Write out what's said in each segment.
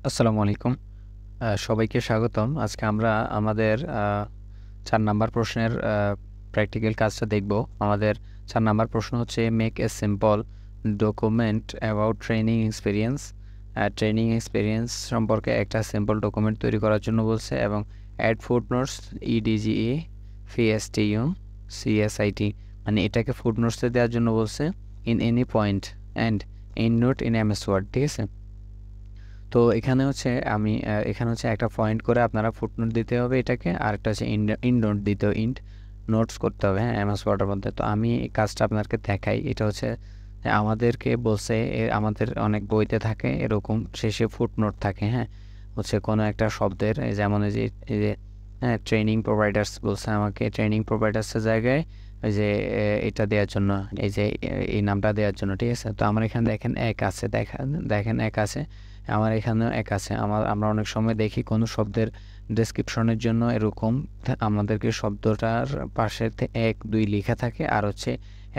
আসসালামু আলাইকুম। সবাইকে স্বাগতম। আজকে আমরা আমাদের ৪ নাম্বার প্রশ্নের প্র্যাকটিক্যাল কাজটা দেখব। আমাদের ৪ নাম্বার প্রশ্ন হচ্ছে make a simple document about training experience. Training experience সম্পর্কে একটা সিম্পল ডকুমেন্ট তৈরি করার জন্য বলছে এবং অ্যাড ফুটনোটস ইডিজিই ফিএসটিইউ সিএসআইটি মানে এটাকে ফুটনোটসে দেওয়ার জন্য বলছে in any point and in note in MS Word, ঠিক আছে? তো এখানে হচ্ছে এখানে হচ্ছে একটা পয়েন্ট করে আপনারা ফুটনোট দিতে হবে এটাকে, আর একটা হচ্ছে ইন্ড নোট দিতে হবে, ইন্ড নোটস করতে হবে, হ্যাঁ, এমএস ওয়ার্ডের মধ্যে। তো আমি এই কাজটা আপনাদেরকে দেখাই। এটা হচ্ছে আমাদেরকে বলছে আমাদের অনেক বইতে থাকে এরকম শেষে ফুটনোট থাকে, হ্যাঁ, হচ্ছে কোনো একটা শব্দের যেমন এই যে হ্যাঁ ট্রেনিং প্রোভাইডার্স বলছে আমাকে ট্রেনিং প্রোভাইডার্সের জায়গায় ওই যে এটা দেওয়ার জন্য এই যে এই নামটা দেওয়ার জন্য, ঠিক আছে? তো আমার এখানে দেখেন এক আছে, দেখেন এক আছে, আমার এখানেও এক আছে। আমরা অনেক সময় দেখি কোনো শব্দের ডেসক্রিপশনের জন্য এরকম আমাদেরকে শব্দটার পাশে ১ ২ লেখা থাকে, আর হচ্ছে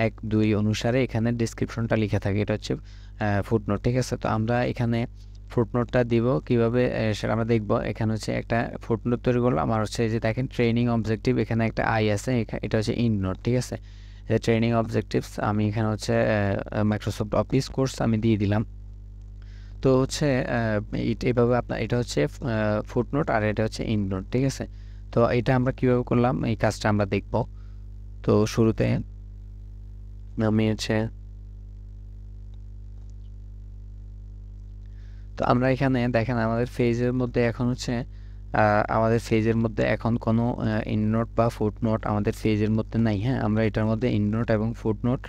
১ ২ অনুসারে এখানে ডেসক্রিপশনটা লেখা থাকে। এটা হচ্ছে ফুটনোট, ঠিক আছে? তো আমরা এখানে ফুটনোটটা দিব কিভাবে সেটা আমরা দেখব। এখানে হচ্ছে একটা ফুটনোট তৈরি করলাম। আমার হচ্ছে এই যে দেখেন ট্রেনিং অবজেক্টিভ, এখানে একটা আই আছে, এটা হচ্ছে ইন নোট, ঠিক আছে? ট্রেনিং অবজেক্টিভস আমি এখানে হচ্ছে মাইক্রোসফট অফিস কোর্স আমি দিয়ে দিলাম। তো হচ্ছে এইভাবে আপনার এটা হচ্ছে ফুটনোট আর এটা হচ্ছে ইন্ড নোট, ঠিক আছে? তো এটা আমরা কিভাবে করলাম এই কাজটা আমরা দেখব। তো শুরুতে আমি হচ্ছে তো আমরা এখানে দেখেন আমাদের ফেজের মধ্যে এখন হচ্ছে আমাদের ফেজের মধ্যে এখন কোনো ইন্ড নোট বা ফুটনোট আমাদের ফেজের মধ্যে নাই, হ্যাঁ। আমরা এটার মধ্যে ইন্ড নোট এবং ফুটনোট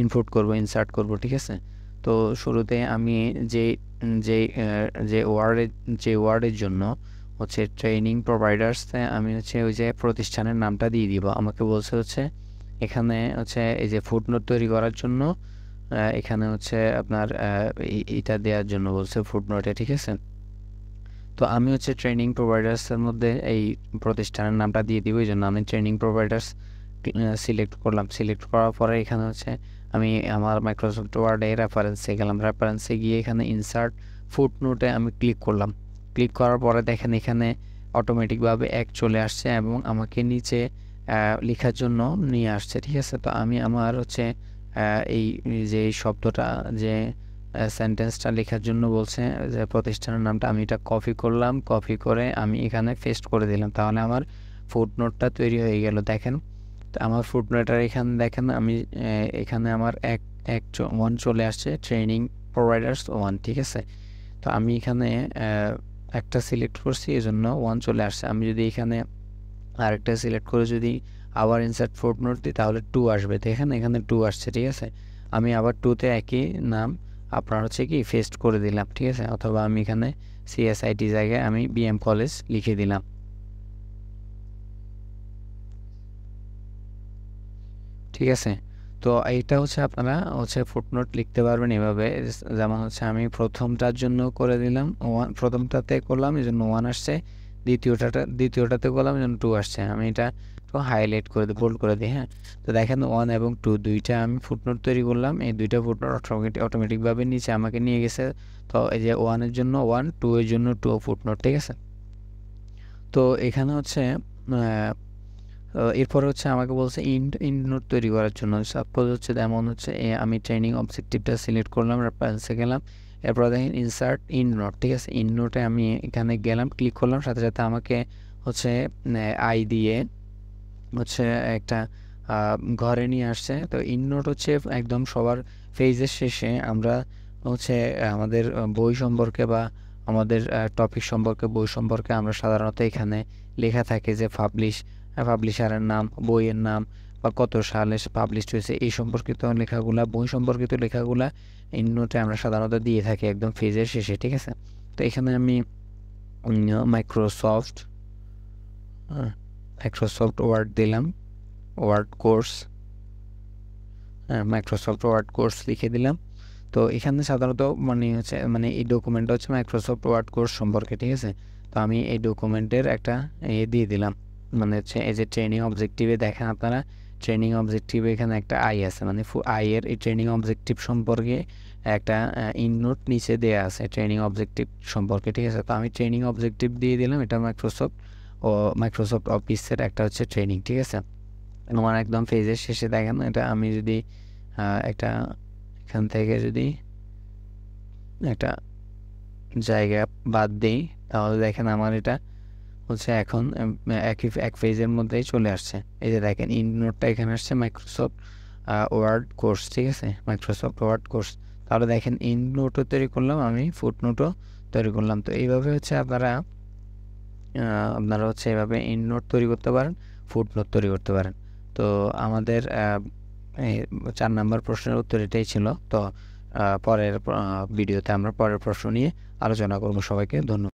ইনপুট করব, ইনসার্ট করব, ঠিক আছে? তো শুরুতে আমি যে যে যে ওয়ার্ডের জন্য হচ্ছে ট্রেনিং প্রোভাইডার্স, আমি হচ্ছে ওই যে প্রতিষ্ঠানের নামটা দিয়ে দিব। আমাকে বলছে হচ্ছে এখানে হচ্ছে এই যে ফুটনোট তৈরি করার জন্য এখানে হচ্ছে আপনার এটা দেওয়ার জন্য বলছে ফুটনোটে, ঠিক আছে? তো আমি হচ্ছে ট্রেনিং প্রোভাইডার্সের মধ্যে এই প্রতিষ্ঠানের নামটা দিয়ে দিব, এই জন্য আমি ট্রেনিং প্রোভাইডার্স সিলেক্ট করলাম। সিলেক্ট করার পরে এখানে হচ্ছে আমি আমার মাইক্রোসফট ওয়ার্ডে রেফারেন্সে গেলাম। রেফারেন্সে গিয়ে এখানে ইনসার্ট ফুটনোটে আমি ক্লিক করলাম। ক্লিক করার পরে দেখেন এখানে অটোমেটিকভাবে এক চলে আসছে এবং আমাকে নিচে লেখার জন্য নিয়ে আসছে, ঠিক আছে? তো আমি আমার হচ্ছে এই যে শব্দটা যে সেন্টেন্সটা লেখার জন্য বলছে যে প্রতিষ্ঠানের নামটা, আমি এটা কপি করলাম। কপি করে আমি এখানে পেস্ট করে দিলাম। তাহলে আমার ফুটনোটটা তৈরি হয়ে গেল। দেখেন তো আমার ফুটনোটের এখানে দেখেন আমি এখানে আমার ওয়ান চলে আসছে, ট্রেনিং প্রোভাইডার্স ওয়ান, ঠিক আছে? তো আমি এখানে একটা সিলেক্ট করছি, এই জন্য ওয়ান চলে আসছে। আমি যদি এখানে আরেকটা সিলেক্ট করে যদি আবার ইনসার্ট ফুটনোট দিই তাহলে টু আসবে। দেখেন এখানে টু আসছে, ঠিক আছে? আমি আবার টুতে একই নাম আপনার হচ্ছে কি পেস্ট করে দিলাম, ঠিক আছে? অথবা আমি এখানে সিএসআইটি জায়গায় আমি বিএম কলেজ লিখে দিলাম, ঠিক আছে? তো এইটা হচ্ছে আপনারা হচ্ছে ফুটনোট লিখতে পারবেন এভাবে। যেমন হচ্ছে আমি প্রথমটার জন্য করে দিলাম ওয়ান, প্রথমটাতে করলাম এই জন্য ওয়ান আসছে, দ্বিতীয়টাতে করলাম এই জন্য টু আসছে। আমি এটা একটু হাইলাইট করে দিই, বোল্ড করে দিই, হ্যাঁ। তো দেখেন ওয়ান এবং টু দুইটা আমি ফুটনোট তৈরি করলাম। এই দুইটা ফুটনোট অটোমেটিকভাবে নিচে আমাকে নিয়ে গেছে। তো এই যে ওয়ানের জন্য ওয়ান, টু এর জন্য টু ফুটনোট, ঠিক আছে? তো এখানে হচ্ছে এরপর হচ্ছে আমাকে বলছে ইন্ড নোট তৈরি করার জন্য। সাপোজ হচ্ছে যেমন হচ্ছে আমি ট্রেনিং অবজেক্টিভটা সিলেক্ট করলাম, রেফারেন্সে গেলাম, এরপর দেখেন ইনসার্ট ইন্ড নোট, ঠিক আছে? ইন্ড নোটে আমি এখানে গেলাম, ক্লিক করলাম, সাথে সাথে আমাকে হচ্ছে আই দিয়ে হচ্ছে একটা ঘরে নিয়ে আসছে। তো ইন্ড নোট হচ্ছে একদম সবার ফেজের শেষে আমরা হচ্ছে আমাদের বই সম্পর্কে বা আমাদের টপিক সম্পর্কে, বই সম্পর্কে আমরা সাধারণত এখানে লেখা থাকে যে পাবলিশারের নাম, বইয়ের নাম বা কত সালে পাবলিশড হয়েছে, এই সম্পর্কিত লেখাগুলা, বই সম্পর্কিত লেখাগুলা ইন্ড নোটে আমরা সাধারণত দিয়ে থাকি একদম ফেজের শেষে, ঠিক আছে? তো এখানে আমি মাইক্রোসফট মাইক্রোসফট ওয়ার্ড দিলাম, ওয়ার্ড কোর্স, হ্যাঁ, মাইক্রোসফট ওয়ার্ড কোর্স লিখে দিলাম। তো এখানে সাধারণত মানে হচ্ছে মানে এই ডকুমেন্টটা হচ্ছে মাইক্রোসফট ওয়ার্ড কোর্স সম্পর্কে, ঠিক আছে? তো আমি এই ডকুমেন্টের একটা দিয়ে দিলাম, মানে হচ্ছে এই যে ট্রেনিং অবজেক্টিভে দেখেন আপনারা ট্রেনিং অবজেক্টিভে এখানে একটা আই আছে, মানে আই এর এই ট্রেনিং অবজেক্টিভ সম্পর্কে একটা ইন নোট নিচে দেওয়া আছে ট্রেনিং অবজেক্টিভ সম্পর্কে, ঠিক আছে। তো আমি ট্রেনিং অবজেক্টিভ দিয়ে দিলাম, এটা মাইক্রোসফট অফিসের একটা হচ্ছে ট্রেনিং, ঠিক আছে। আমার একদম পেজের শেষে দেখেন, এটা আমি যদি একটা এখান থেকে যদি একটা জায়গা বাদ দিই, তাহলে দেখেন আমার এটা হচ্ছে এখন এক পেজের মধ্যেই চলে আসছে। এই যে দেখেন ইন নোটটা এখানে আসছে মাইক্রোসফট ওয়ার্ড কোর্স, ঠিক আছে, মাইক্রোসফট ওয়ার্ড কোর্স। তাহলে দেখেন ইন নোটও তৈরি করলাম, আমি ফুট নোটও তৈরি করলাম। তো এইভাবে হচ্ছে আপনারা হচ্ছে এভাবে ইন নোট তৈরি করতে পারেন, ফুট নোট তৈরি করতে পারেন। তো আমাদের 4 নাম্বার প্রশ্নের উত্তর এটাই ছিল। তো পরের ভিডিওতে আমরা পরের প্রশ্ন নিয়ে আলোচনা করব। সবাইকে ধন্যবাদ।